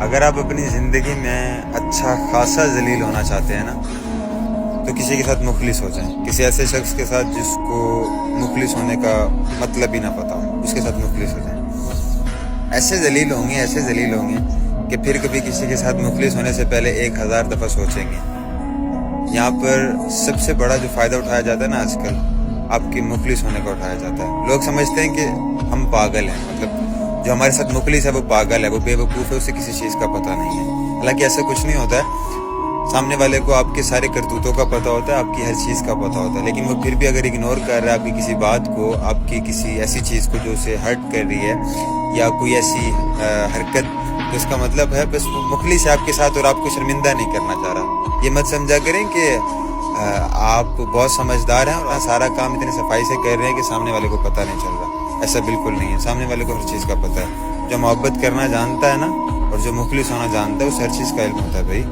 اگر آپ اپنی زندگی میں اچھا خاصا ذلیل ہونا چاہتے ہیں نا تو کسی کے ساتھ مخلص ہو جائیں. کسی ایسے شخص کے ساتھ جس کو مخلص ہونے کا مطلب ہی نہ پتا ہو, اس کے ساتھ مخلص ہو جائیں. ایسے ذلیل ہوں گے کہ پھر کبھی کسی کے ساتھ مخلص ہونے سے پہلے 1000 دفعہ سوچیں گے. یہاں پر سب سے بڑا جو فائدہ اٹھایا جاتا ہے نا آج کل, آپ کے مخلص ہونے کا اٹھایا جاتا ہے. لوگ سمجھتے ہیں کہ ہم پاگل ہیں, مطلب جو ہمارے ساتھ مخلص ہے وہ پاگل ہے, وہ بے وقوف ہے, اسے کسی چیز کا پتہ نہیں ہے. حالانکہ ایسا کچھ نہیں ہوتا ہے. سامنے والے کو آپ کے سارے کرتوتوں کا پتہ ہوتا ہے, آپ کی ہر چیز کا پتہ ہوتا ہے, لیکن وہ پھر بھی اگر اگنور کر رہا ہے آپ کی کسی بات کو, آپ کی کسی ایسی چیز کو جو اسے ہرٹ کر رہی ہے, یا کوئی ایسی حرکت, تو اس کا مطلب ہے بس وہ مخلص ہے آپ کے ساتھ اور آپ کو شرمندہ نہیں کرنا چاہ رہا. یہ مت سمجھا کریں کہ آپ بہت سمجھدار ہیں اور سارا کام اتنی صفائی سے کر رہے ہیں کہ سامنے والے کو پتہ نہیں چل رہا. ایسا بالکل نہیں ہے. سامنے والے کو ہر چیز کا پتہ ہے. جو محبت کرنا جانتا ہے نا, اور جو مخلص ہونا جانتا ہے, اس ہر چیز کا علم ہوتا ہے بھائی.